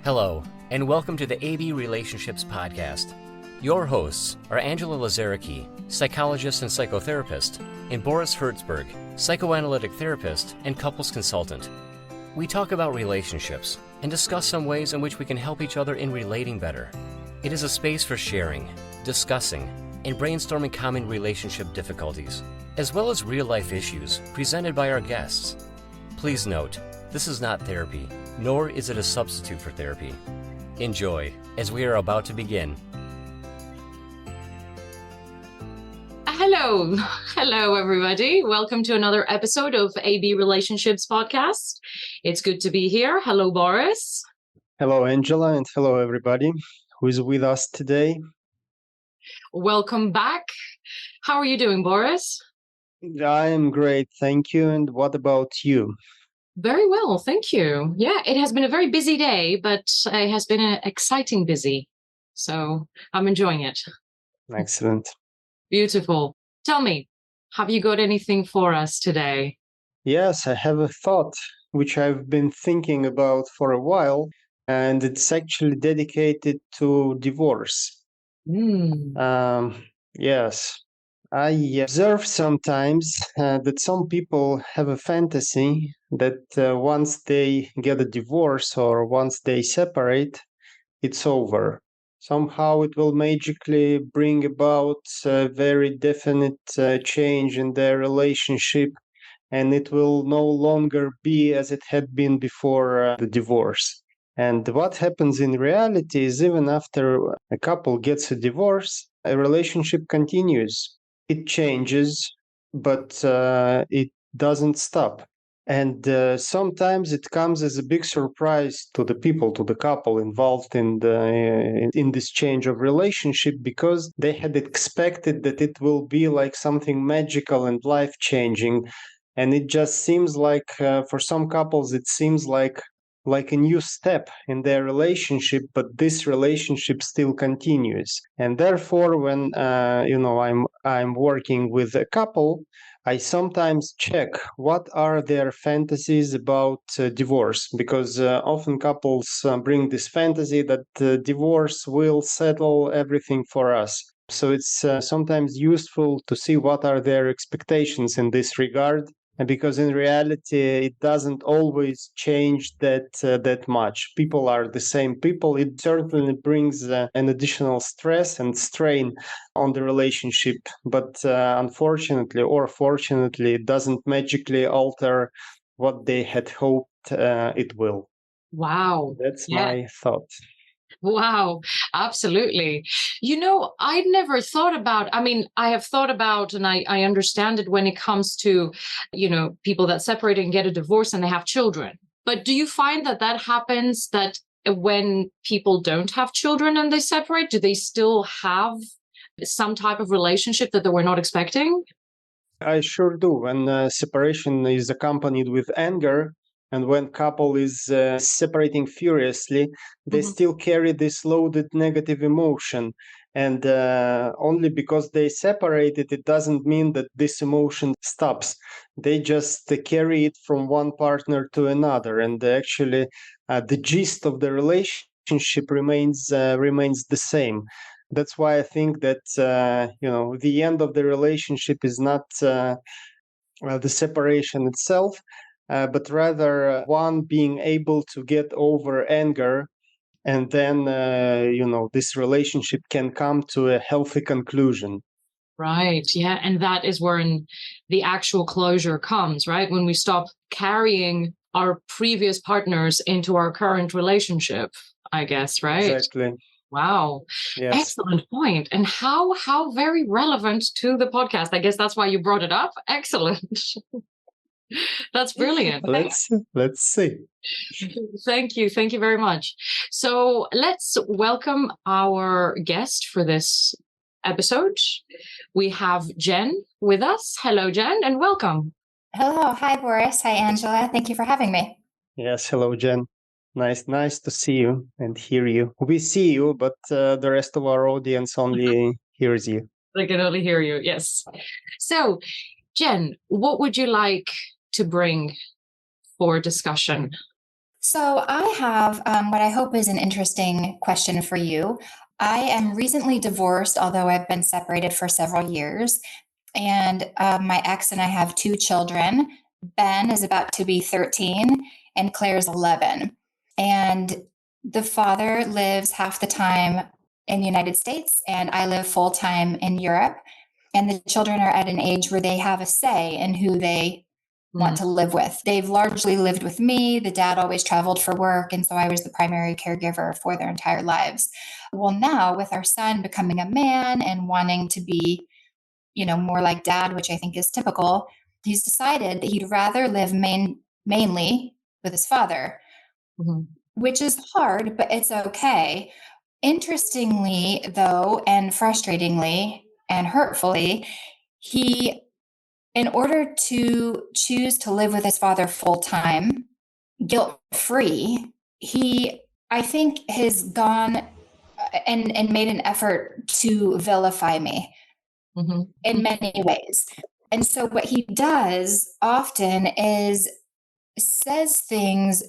Hello, and welcome to the AB Relationships Podcast. Your hosts are Angela Lazariki, psychologist and psychotherapist, and Boris Hertzberg, psychoanalytic therapist and couples consultant. We talk about relationships and discuss some ways in which we can help each other in relating better. It is a space for sharing, discussing, and brainstorming common relationship difficulties, as well as real-life issues presented by our guests. Please note, this is not therapy, nor is it a substitute for therapy. Enjoy, as we are about to begin. Hello, everybody. Welcome to another episode of AB Relationships Podcast. It's good to be here. Hello, Boris. Hello, Angela, and hello, everybody who is with us today. Welcome back. How are you doing, Boris? I am great, thank you. And what about you? Very well, thank you. Yeah, it has been a very busy day, but it has been an exciting busy. So I'm enjoying it. Excellent. Beautiful. Tell me, have you got anything for us today? Yes, I have a thought which I've been thinking about for a while, and it's actually dedicated to divorce. Yes. I observe sometimes that some people have a fantasy that once they get a divorce or once they separate, it's over. Somehow it will magically bring about a very definite change in their relationship, and it will no longer be as it had been before the divorce. And what happens in reality is even after a couple gets a divorce, a relationship continues. It changes, but it doesn't stop. And sometimes it comes as a big surprise to the people, to the couple involved in this change of relationship, because they had expected that it will be like something magical and life-changing. And it just seems like, for some couples, it seems like a new step in their relationship, but this relationship still continues. And therefore, when I'm working with a couple, I sometimes check what are their fantasies about divorce, because often couples bring this fantasy that divorce will settle everything for us. So it's sometimes useful to see what are their expectations in this regard. And because in reality, it doesn't always change that much. People are the same people. It certainly brings an additional stress and strain on the relationship. But unfortunately or fortunately, it doesn't magically alter what they had hoped it will. Wow. That's my thought. Wow, absolutely. I'd never thought about, I have thought about, and I understand it when it comes to, people that separate and get a divorce and they have children. But do you find that happens, that when people don't have children and they separate, do they still have some type of relationship that they were not expecting? I sure do. When separation is accompanied with anger, and when couple is separating furiously, they still carry this loaded negative emotion. And only because they separated, it doesn't mean that this emotion stops. They just carry it from one partner to another. And actually, the gist of the relationship remains the same. That's why I think that the end of the relationship is not the separation itself, but rather one being able to get over anger, and then this relationship can come to a healthy conclusion. Right. Yeah. And that is when the actual closure comes, right? When we stop carrying our previous partners into our current relationship, I guess, right? Exactly. Wow. Yes. Excellent point. And how very relevant to the podcast. I guess that's why you brought it up. Excellent. That's brilliant. Let's see. Thank you. Thank you very much. So let's welcome our guest for this episode. We have Jen with us. Hello, Jen, and welcome. Hello. Hi, Boris. Hi, Angela. Thank you for having me. Yes. Hello, Jen. Nice to see you and hear you. We see you, but the rest of our audience only hears you. They can only hear you. Yes. So, Jen, what would you like to bring for discussion? So I have what I hope is an interesting question for you. I am recently divorced, although I've been separated for several years. And my ex and I have two children. Ben is about to be 13 and Claire's 11. And the father lives half the time in the United States, and I live full time in Europe. And the children are at an age where they have a say in who they want to live with. They've largely lived with me. The dad always traveled for work, and so I was the primary caregiver for their entire lives. Well, now with our son becoming a man and wanting to be, more like dad, which I think is typical, he's decided that he'd rather live mainly with his father, Mhm. which is hard, but it's okay. Interestingly, though, and frustratingly and hurtfully, he, in order to choose to live with his father full time, guilt free, he, I think, has gone and made an effort to vilify me Mhm. in many ways. And so, what he does often is says things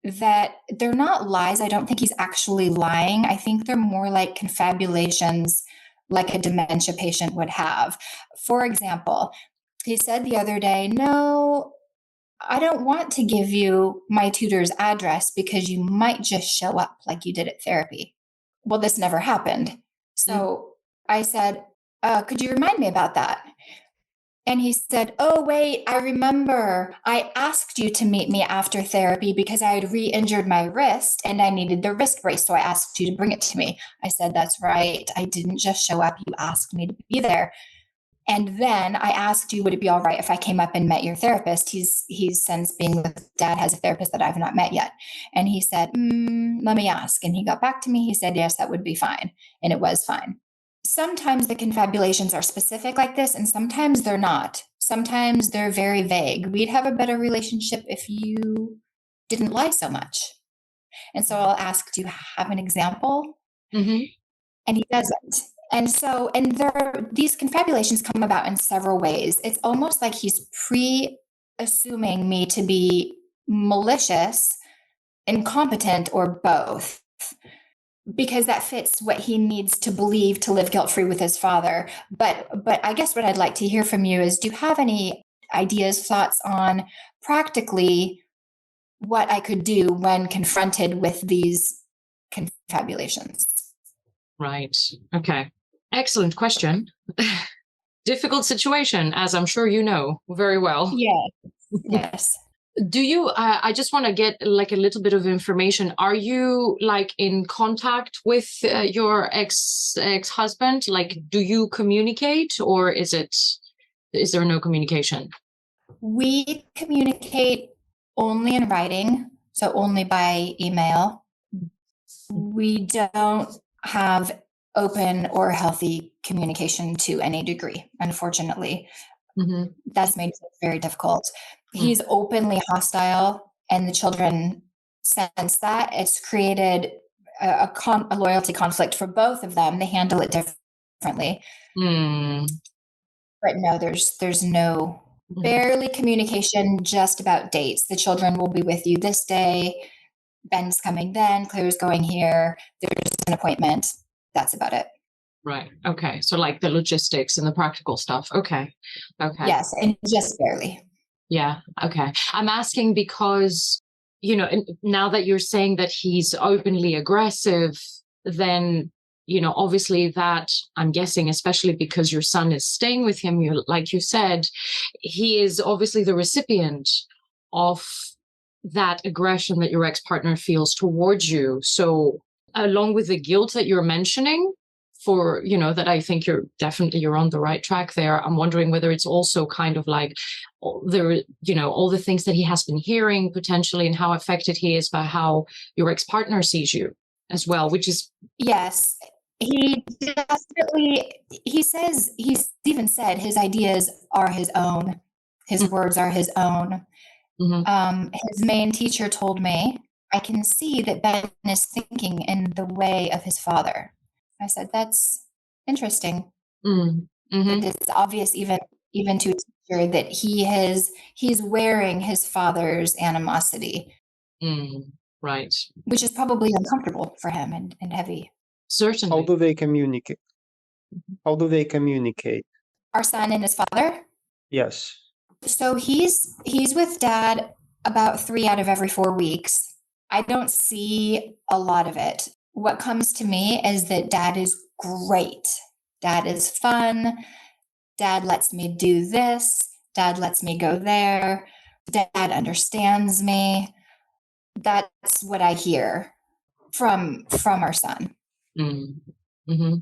that they're not lies. I don't think he's actually lying. I think they're more like confabulations, like a dementia patient would have. For example, he said the other day, "No, I don't want to give you my tutor's address because you might just show up like you did at therapy." Well, this never happened. Mm. So I said, "Could you remind me about that?" And he said, "Oh, wait, I remember. I asked you to meet me after therapy because I had re injured my wrist and I needed the wrist brace. So I asked you to bring it to me." I said, "That's right. I didn't just show up. You asked me to be there. And then I asked you, would it be all right if I came up and met your therapist?" He's since being with dad has a therapist that I've not met yet. And he said, "Let me ask." And he got back to me. He said, "Yes, that would be fine." And it was fine. Sometimes the confabulations are specific like this, and sometimes they're not. Sometimes they're very vague. We'd have a better relationship if you didn't lie so much. And so I'll ask, "Do you have an example?" Mhm. And he doesn't. And so, and there, these confabulations come about in several ways. It's almost like he's pre-assuming me to be malicious, incompetent, or both, because that fits what he needs to believe to live guilt-free with his father. But I guess what I'd like to hear from you is, do you have any ideas, thoughts on practically what I could do when confronted with these confabulations? Right. Okay. Excellent question. Difficult situation, as I'm sure you know very well. Yes. Yes. Do you, I just want to get like a little bit of information. Are you like in contact with your ex-husband? Like, do you communicate, or is there no communication? We communicate only in writing, so only by email. We don't have open or healthy communication to any degree, unfortunately. Mhm. That's made it very difficult. Mm. He's openly hostile, and the children sense that. It's created a loyalty conflict for both of them. They handle it differently. Mm. But no, there's no Mhm. barely communication, just about dates. The children will be with you this day. Ben's coming then. Claire's going here. There's an appointment. That's about it. Right. Okay. So like the logistics and the practical stuff. Okay. Okay. Yes, and just barely. Yeah. Okay. I'm asking because, now that you're saying that he's openly aggressive, then, obviously that I'm guessing, especially because your son is staying with him, like you said, he is obviously the recipient of that aggression that your ex-partner feels towards you. So along with the guilt that you're mentioning, for that I think you're on the right track there. I'm wondering whether it's also kind of like all the things that he has been hearing potentially, and how affected he is by how your ex-partner sees you as well, which is Yes, he definitely, he's even said his ideas are his own. His words are his own. Mhm. His main teacher told me, "I can see that Ben is thinking in the way of his father." I said, "That's interesting." Mm. That Mhm. it's obvious, even to a teacher, that he's wearing his father's animosity. Mm. Right. which is probably uncomfortable for him and heavy. Certainly. How do they communicate? How do they communicate? Our son and his father. Yes. So he's with dad about 3 out of every 4 weeks. I don't see a lot of it. What comes to me is that dad is great. Dad is fun. Dad lets me do this. Dad lets me go there. Dad understands me. That's what I hear from our son. Mm-hmm.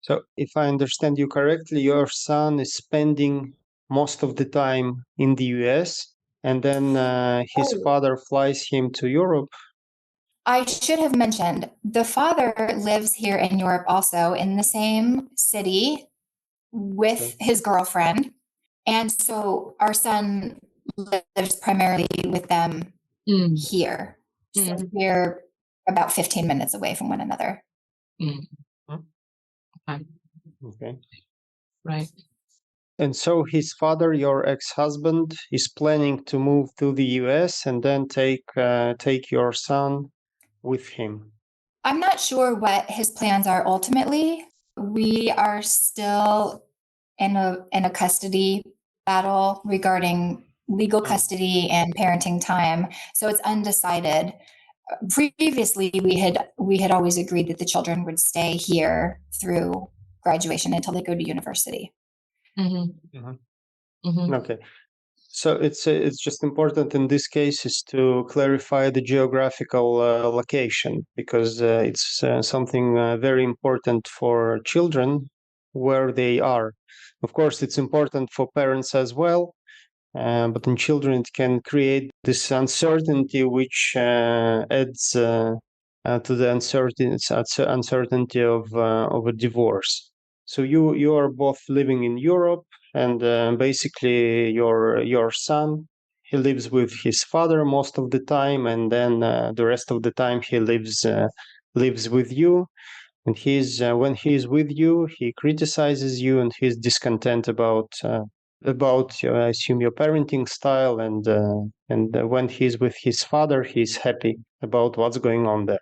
So if I understand you correctly, your son is spending most of the time in the US, and then his Oh. father flies him to Europe. I should have mentioned the father lives here in Europe also in the same city with his girlfriend. And so our son lives primarily with them here. So we're about 15 minutes away from one another. Okay. Right. And so his father, your ex-husband, is planning to move to the US and then take your son with him. I'm not sure what his plans are ultimately. We are still in a custody battle regarding legal custody and parenting time, so it's undecided. Previously, we had always agreed that the children would stay here through graduation until they go to university. Okay. So it's just important in this case is to clarify the geographical location, because it's something very important for children where they are. Of course, it's important for parents as well, but in children it can create this uncertainty which adds to the uncertainty of a divorce. So you are both living in Europe, and basically your son, he lives with his father most of the time, and then the rest of the time he lives with you. And when he's with you, he criticizes you, and he's discontent about I assume your parenting style, and when he's with his father, he's happy about what's going on there.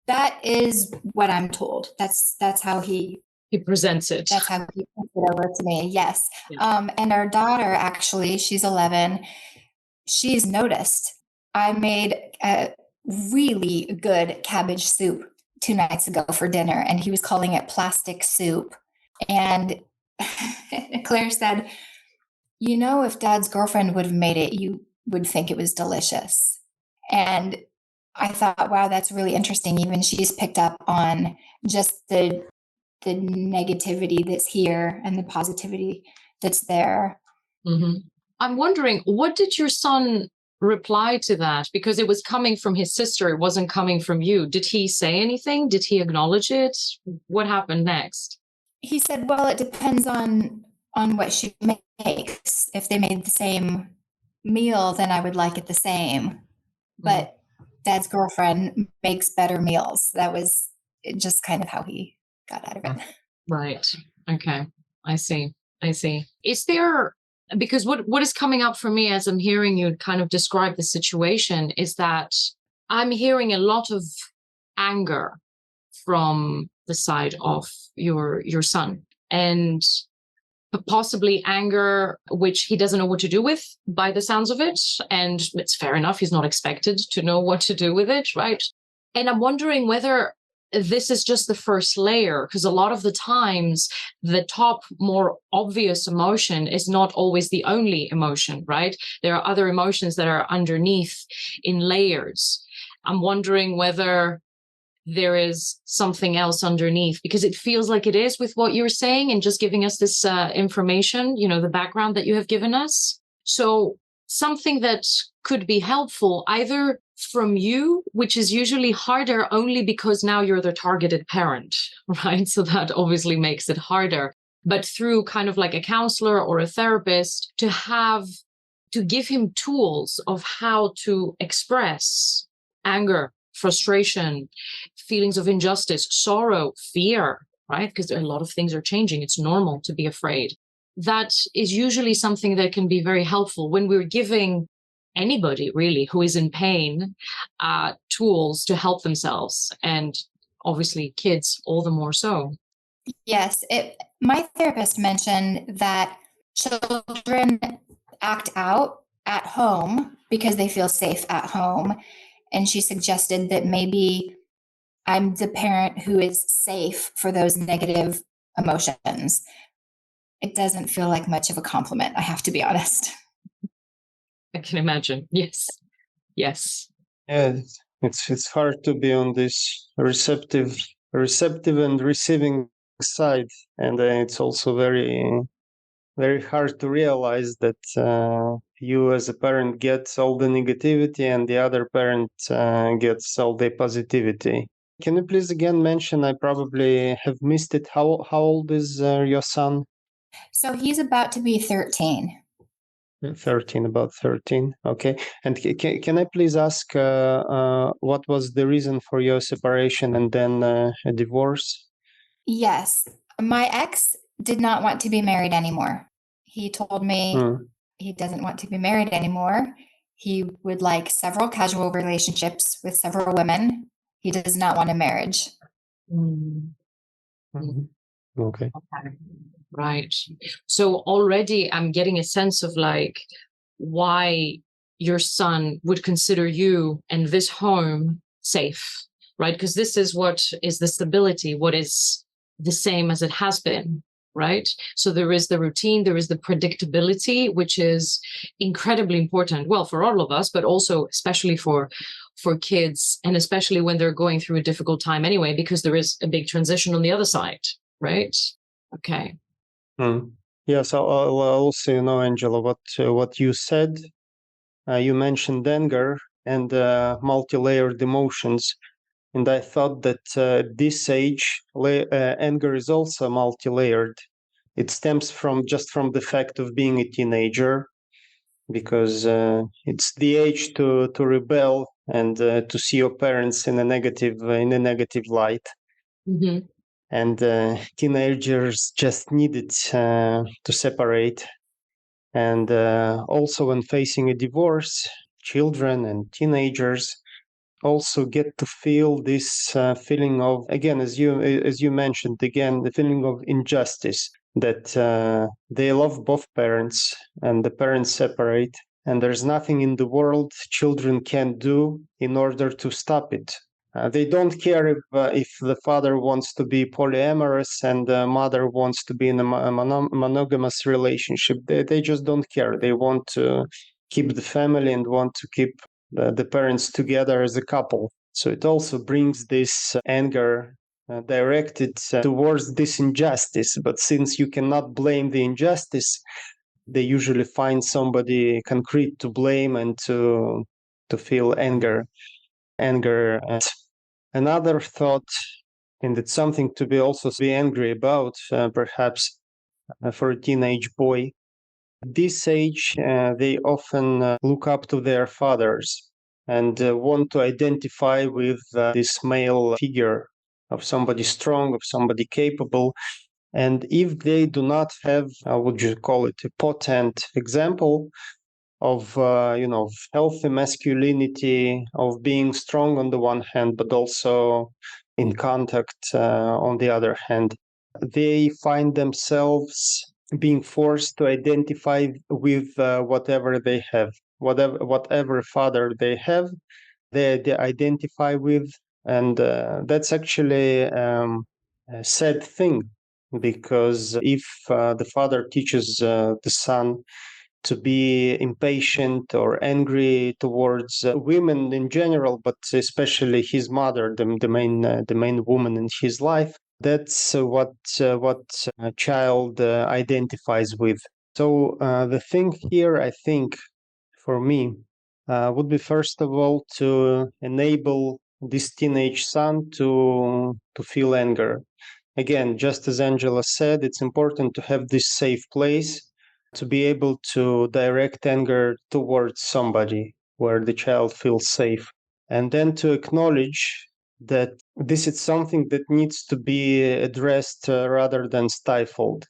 That is what I'm told. That's how he presents it. That's how he puts it over to me. Yes. Yeah. And our daughter, actually, she's 11. She's noticed. I made a really good cabbage soup 2 nights ago for dinner, and he was calling it plastic soup. And Claire said, if Dad's girlfriend would have made it, you would think it was delicious. And I thought, wow, that's really interesting. Even she's picked up on just the negativity that's here and the positivity that's there. I'm wondering, what did your son reply to that? Because it was coming from his sister, it wasn't coming from you. Did he say anything? Did he acknowledge it? What happened next? He said, well, it depends on what she makes. If they made the same meal, then I would like it the same. But Dad's girlfriend makes better meals. That was just kind of how he got out of it. Right. Okay. I see. Is there, because what is coming up for me as I'm hearing you kind of describe the situation is that I'm hearing a lot of anger from the side of your son, and possibly anger which he doesn't know what to do with by the sounds of it. And it's fair enough. He's not expected to know what to do with it, right? And I'm wondering whether this is just the first layer, because a lot of the times the top, more obvious emotion is not always the only emotion, right? There are other emotions that are underneath in layers. I'm wondering whether there is something else underneath, because it feels like it is with what you're saying and just giving us this information, the background that you have given us. So something that could be helpful either from you, which is usually harder only because now you're the targeted parent, right? So that obviously makes it harder, but through kind of like a counselor or a therapist to give him tools of how to express anger, frustration, feelings of injustice, sorrow, fear, right? Because a lot of things are changing. It's normal to be afraid. That is usually something that can be very helpful when we're giving anybody really who is in pain tools to help themselves, and obviously kids all the more so. Yes, my therapist mentioned that children act out at home because they feel safe at home. And she suggested that maybe I'm the parent who is safe for those negative emotions. It doesn't feel like much of a compliment, I have to be honest. I can imagine. Yes. Yes. Yeah, it's hard to be on this receptive and receiving side, and it's also very hard to realize that you as a parent gets all the negativity and the other parent gets all the positivity. Can you please again mention? I probably have missed it. How old is your son? So he's about to be 13. 13, about 13. Okay. And can I please ask what was the reason for your separation and then a divorce? Yes, my ex did not want to be married anymore. He told me he doesn't want to be married anymore. He would like several casual relationships with several women. He does not want a marriage. Mm. Okay. Okay. Right. So already I'm getting a sense of like why your son would consider you and this home safe, right? Because this is what is the stability, what is the same as it has been, right? So there is the routine, there is the predictability, which is incredibly important, well, for all of us, but also especially for kids, and especially when they're going through a difficult time anyway, because there is a big transition on the other side, right? Okay. Yes, I'll also, Angela, what you said. You mentioned anger and multi-layered emotions, and I thought that this age, anger is also multi-layered. It stems from the fact of being a teenager, because it's the age to rebel and to see your parents in a negative light. Mm-hmm. And teenagers just needed to separate. And also, when facing a divorce, children and teenagers also get to feel this feeling of, again, as you mentioned, again, the feeling of injustice, that they love both parents and the parents separate, and there's nothing in the world children can do in order to stop it. They don't care if the father wants to be polyamorous and the mother wants to be in a monogamous relationship. They just don't care. They want to keep the family and want to keep the parents together as a couple. So it also brings this anger directed towards this injustice. But since you cannot blame the injustice, they usually find somebody concrete to blame and to feel anger. Another thought, and it's something to be angry about, perhaps for a teenage boy. At this age, they often look up to their fathers and want to identify with this male figure of somebody strong, of somebody capable. And if they do not have, would you call it, a potent example of healthy masculinity, of being strong on the one hand, but also in contact on the other hand, they find themselves being forced to identify with whatever they have, whatever father they have, they identify with, and that's actually a sad thing, because if the father teaches the son to be impatient or angry towards women in general, but especially his mother, the main woman in his life, that's what a child identifies with. So the thing here, I think, for me, would be first of all to enable this teenage son to feel anger. Again, just as Angela said, it's important to have this safe place to be able to direct anger towards somebody where the child feels safe, and then to acknowledge that this is something that needs to be addressed rather than stifled.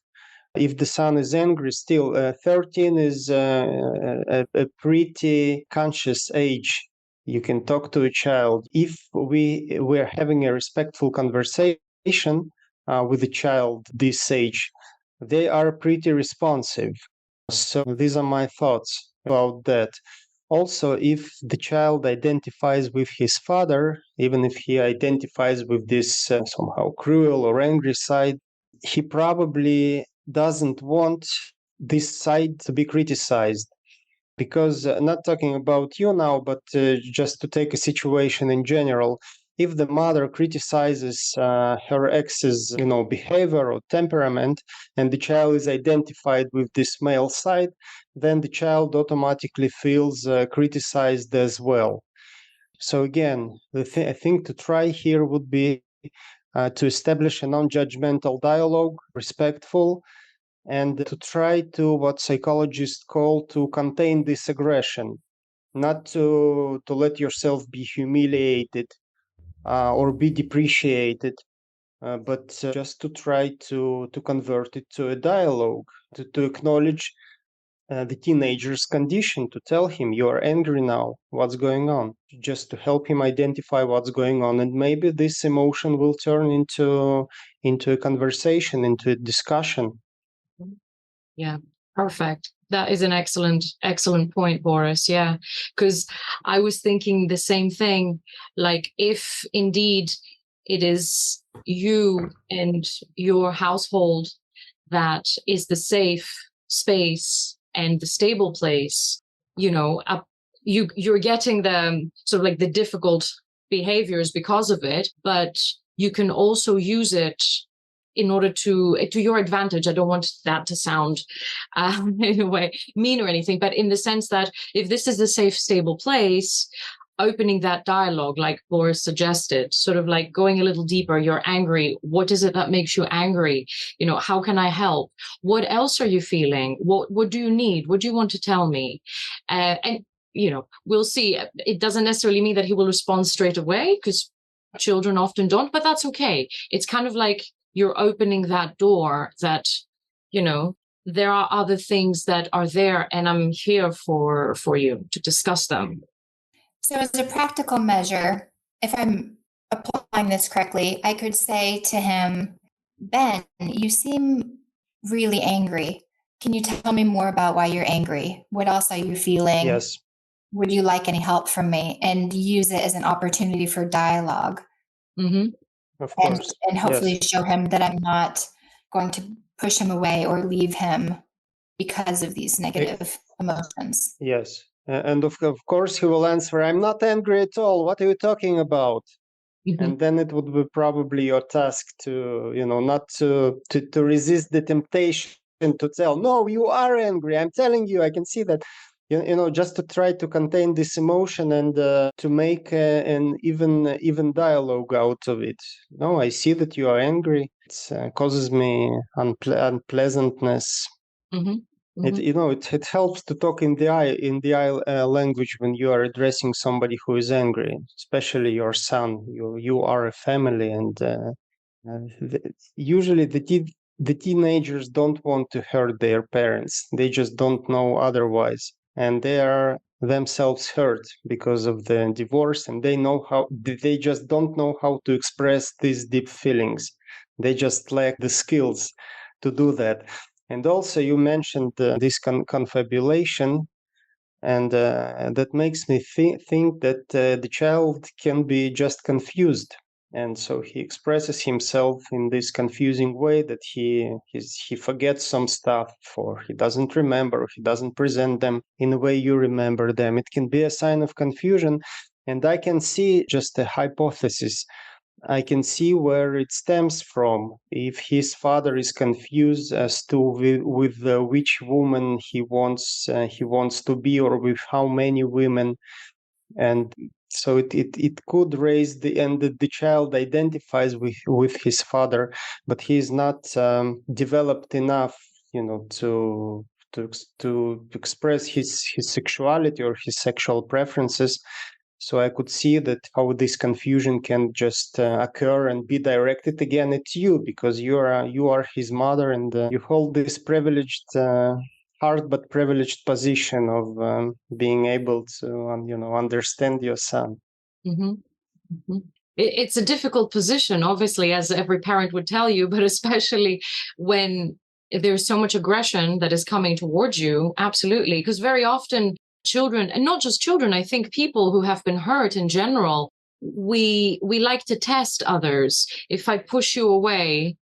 if the son is angry, still 13 is a pretty conscious age. You can talk to a child. If we're having a respectful conversation with a child this age, they are pretty responsive. So these are my thoughts about that. Also, if the child identifies with his father, even if he identifies with this somehow cruel or angry side, he probably doesn't want this side to be criticized. Because not talking about you now, but just to take a situation in general, if the mother criticizes her ex's behavior or temperament, and the child is identified with this male side, then the child automatically feels criticized as well. So again, the thing to try here would be to establish a non-judgmental dialogue, respectful, and to try to, what psychologists call, to contain this aggression, not to let yourself be humiliated or be depreciated, but just to try to convert it to a dialogue, to acknowledge the teenager's condition, to tell him you are angry now, what's going on, just to help him identify what's going on, and maybe this emotion will turn into a conversation, into a discussion. Yeah, perfect. That is an excellent point, Boris. Yeah, because I was thinking the same thing. Like, if indeed it is you and your household that is the safe space and the stable place, you're getting the sort of like the difficult behaviors because of it, but you can also use it in order to your advantage. I don't want that to sound in a way mean or anything, but in the sense that if this is a safe, stable place, opening that dialogue, like Boris suggested, sort of like going a little deeper. You're angry. What is it that makes you angry? How can I help? What else are you feeling? What do you need? What do you want to tell me? And we'll see. It doesn't necessarily mean that he will respond straight away, because children often don't, but that's okay. It's kind of like you're opening that door that, there are other things that are there, and I'm here for you to discuss them. So as a practical measure, if I'm applying this correctly, I could say to him, Ben, you seem really angry. Can you tell me more about why you're angry? What else are you feeling? Yes. Would you like any help from me? And use it as an opportunity for dialogue. Mm-hmm. Of course. And hopefully show him that I'm not going to push him away or leave him because of these negative emotions. Yes. And of course he will answer, I'm not angry at all. What are you talking about? Mm-hmm. And then it would be probably your task to, not to resist the temptation to tell, no, you are angry. I'm telling you, I can see that. Just to try to contain this emotion and to make an even dialogue out of it. No, I see that you are angry. It causes me unpleasantness. Mm-hmm. Mm-hmm. It helps to talk in the eye language when you are addressing somebody who is angry, especially your son. You are a family, and usually the teenagers don't want to hurt their parents. They just don't know otherwise, and they are themselves hurt because of the divorce, and they just don't know how to express these deep feelings. They just lack the skills to do that. And also, you mentioned this confabulation, and that makes me think that the child can be just confused. And so he expresses himself in this confusing way that he forgets some stuff, or he doesn't remember, or he doesn't present them in the way you remember them. It can be a sign of confusion. And I can see just a hypothesis. I can see where it stems from. If his father is confused as to with which woman he wants to be, or with how many women, and so it could raise the child identifies with his father, but he is not developed enough, to express his sexuality or his sexual preferences. So I could see that how this confusion can just occur and be directed again at you, because you are his mother, and you hold this privileged, hard but privileged position of being able to understand your son. Mm-hmm. Mm-hmm. It's a difficult position, obviously, as every parent would tell you, but especially when there's so much aggression that is coming towards you. Absolutely. Because very often children, and not just children, I think people who have been hurt in general, we like to test others. If I push you away,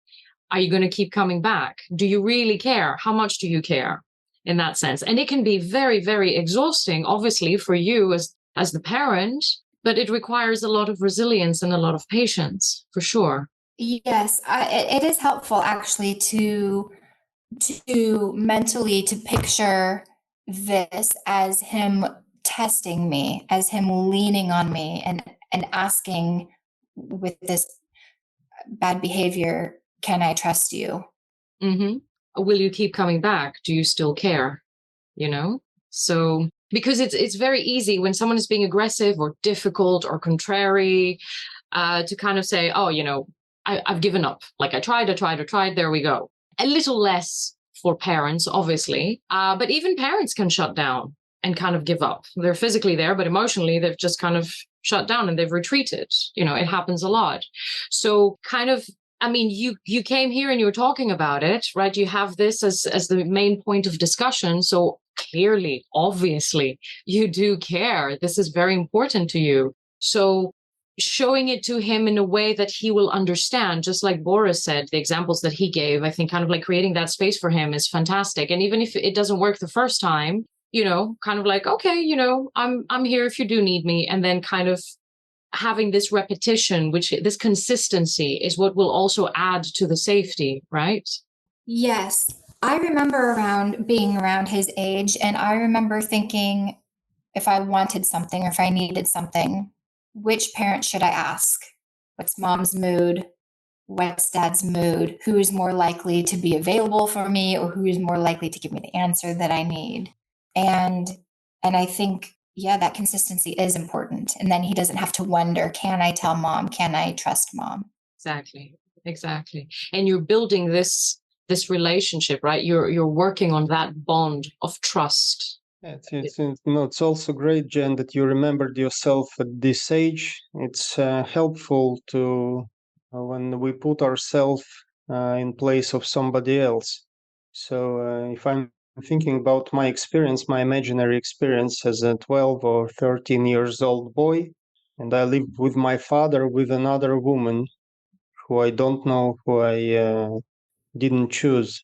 are you going to keep coming back? Do you really care? How much do you care in that sense? And it can be very, very exhausting, obviously, for you as the parent, but it requires a lot of resilience and a lot of patience, for sure. Yes, it is helpful actually to mentally to picture this as him testing me, as him leaning on me and asking with this bad behavior, can I trust you? Mm-hmm. Will you keep coming back? Do you still care? So because it's very easy when someone is being aggressive or difficult or contrary, to kind of say, oh, I've given up. Like I tried, there we go. A little less for parents, obviously. But even parents can shut down and kind of give up. They're physically there, but emotionally, they've just kind of shut down and they've retreated. It happens a lot. So kind of, I mean, you came here and you were talking about it, right? You have this as the main point of discussion. So clearly, obviously, you do care. This is very important to you. So showing it to him in a way that he will understand, just like Boris said, the examples that he gave, I think kind of like creating that space for him is fantastic. And even if it doesn't work the first time, kind of like, okay, I'm here if you do need me. And then kind of having this repetition, this consistency is what will also add to the safety, right? Yes. I remember being around his age, and I remember thinking, if I wanted something or if I needed something, which parent should I ask? What's mom's mood? What's dad's mood? Who is more likely to be available for me, or who is more likely to give me the answer that I need? And I think, yeah, that consistency is important. And then he doesn't have to wonder, can I tell mom? Can I trust mom? Exactly. And you're building this relationship, right? You're working on that bond of trust. It's also great, Jen, that you remembered yourself at this age. It's helpful to when we put ourselves in place of somebody else. So if I'm thinking about my experience, my imaginary experience as a 12 or 13 years old boy, and I lived with my father with another woman who I don't know, who I didn't choose.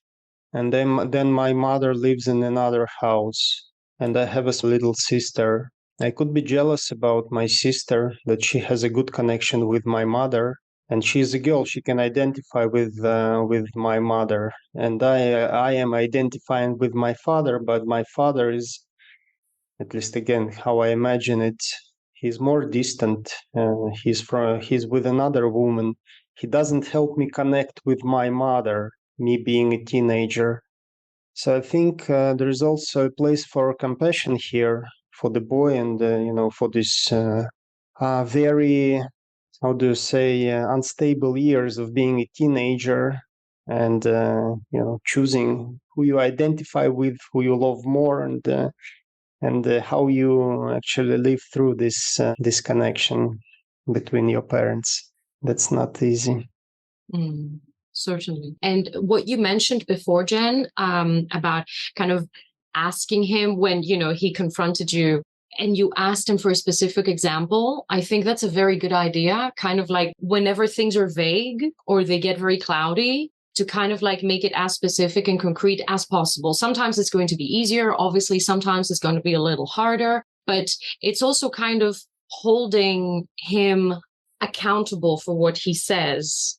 And then my mother lives in another house, and I have a little sister. I could be jealous about my sister, that she has a good connection with my mother, and she's a girl. She can identify with my mother, and I am identifying with my father. But my father is, at least again how I imagine it, he's more distant. He's with another woman. He doesn't help me connect with my mother, me being a teenager. So I think there is also a place for compassion here for the boy, and for this very, how do you say, unstable years of being a teenager, and choosing who you identify with, who you love more, and how you actually live through this connection between your parents. That's not easy. Certainly. And what you mentioned before, Jen, about kind of asking him when, he confronted you and you asked him for a specific example, I think that's a very good idea. Kind of like whenever things are vague or they get very cloudy, to kind of like make it as specific and concrete as possible. Sometimes it's going to be easier. Obviously, sometimes it's going to be a little harder, but it's also kind of holding him accountable for what he says.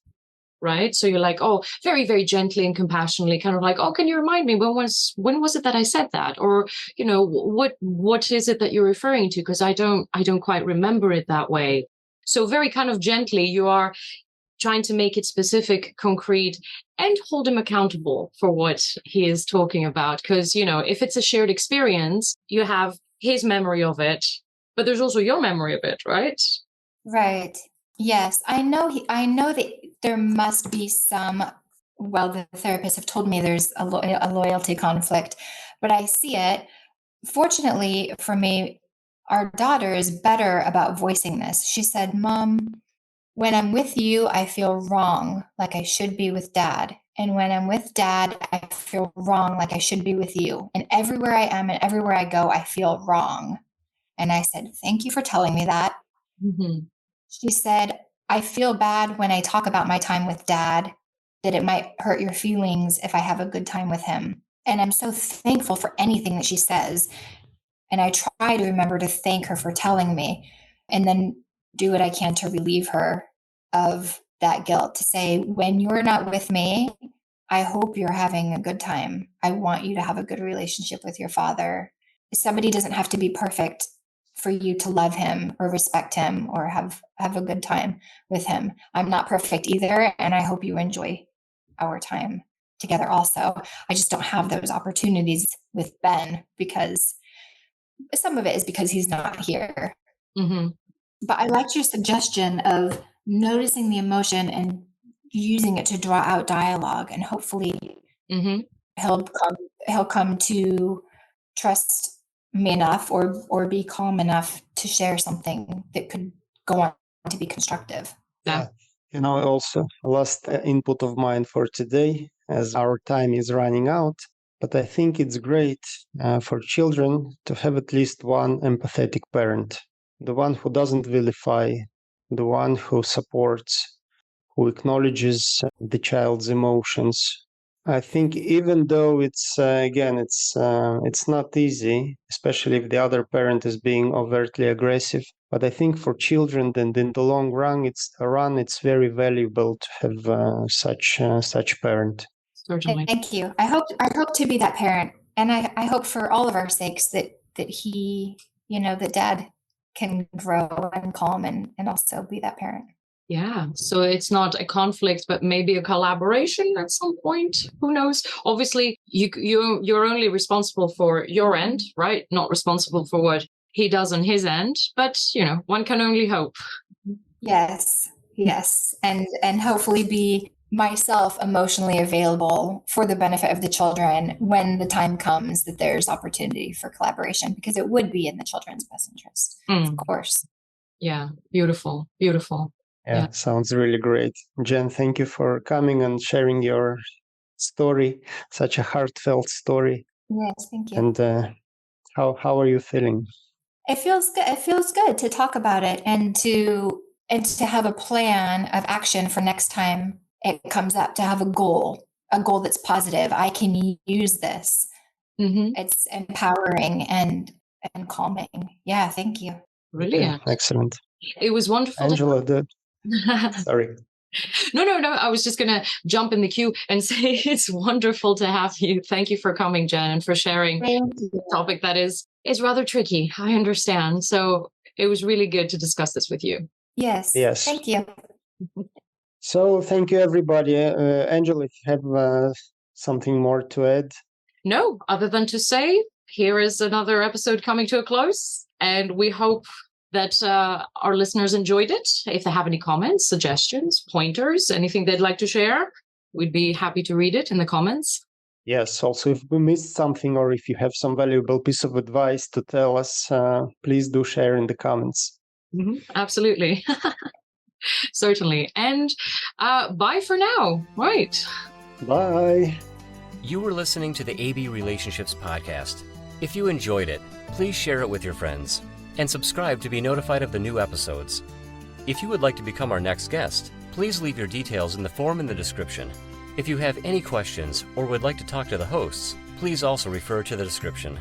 Right. So you're like, oh, very, very gently and compassionately, kind of like, oh, can you remind me when was it that I said that? Or, what is it that you're referring to? Because I don't quite remember it that way. So very kind of gently, you are trying to make it specific, concrete, and hold him accountable for what he is talking about. Because, if it's a shared experience, you have his memory of it, but there's also your memory of it, right? Right. Yes. I know that there must be some, well, the therapists have told me there's a loyalty conflict, but I see it. Fortunately for me, our daughter is better about voicing this. She said, Mom, when I'm with you, I feel wrong, like I should be with Dad. And when I'm with Dad, I feel wrong, like I should be with you. And everywhere I am and everywhere I go, I feel wrong. And I said, thank you for telling me that. Mm-hmm. She said, I feel bad when I talk about my time with Dad, that it might hurt your feelings if I have a good time with him. And I'm so thankful for anything that she says. And I try to remember to thank her for telling me, and then do what I can to relieve her of that guilt, to say, when you're not with me, I hope you're having a good time. I want you to have a good relationship with your father. Somebody doesn't have to be perfect for you to love him or respect him or have a good time with him. I'm not perfect either, and I hope you enjoy our time together also. I just don't have those opportunities with Ben, because some of it is because he's not here. Mm-hmm. But I liked your suggestion of noticing the emotion and using it to draw out dialogue, and hopefully Mm-hmm. he'll come to trust me enough or be calm enough to share something that could go on to be constructive. Yeah. Also last input of mine for today, as our time is running out. But I think it's great for children to have at least one empathetic parent, the one who doesn't vilify, the one who supports, who acknowledges the child's emotions. I think even though it's not easy, especially if the other parent is being overtly aggressive. But I think for children, and in the long run, it's very valuable to have such parent. Certainly. Thank you. I hope to be that parent, and I hope for all of our sakes that he, that Dad can grow and calm and also be that parent. Yeah. So it's not a conflict, but maybe a collaboration at some point. Who knows? Obviously, you're only responsible for your end, right? Not responsible for what he does on his end. But one can only hope. Yes. And hopefully be myself emotionally available for the benefit of the children when the time comes that there's opportunity for collaboration, because it would be in the children's best interest, of course. Yeah. Beautiful. Yeah, sounds really great. Jen, thank you for coming and sharing your story, such a heartfelt story. Yes, thank you. And how are you feeling? It feels good. It feels good to talk about it and to have a plan of action for next time it comes up, to have a goal that's positive. I can use this. Mm-hmm. It's empowering and calming. Yeah, thank you. Brilliant. Yeah, excellent. It was wonderful. Angela, sorry. No. I was just going to jump in the queue and say it's wonderful to have you. Thank you for coming, Jen, and for sharing a topic that is rather tricky. I understand. So it was really good to discuss this with you. Yes. Thank you. So thank you, everybody. Angela, if you have something more to add. No, other than to say, here is another episode coming to a close, and we hope that our listeners enjoyed it. If they have any comments, suggestions, pointers, anything they'd like to share, we'd be happy to read it in the comments. Yes, also if we missed something or if you have some valuable piece of advice to tell us, please do share in the comments. Mm-hmm. Absolutely. Certainly. And bye for now. Right. Bye. You were listening to the AB Relationships Podcast. If you enjoyed it, please share it with your friends and subscribe to be notified of the new episodes. If you would like to become our next guest, please leave your details in the form in the description. If you have any questions or would like to talk to the hosts, please also refer to the description.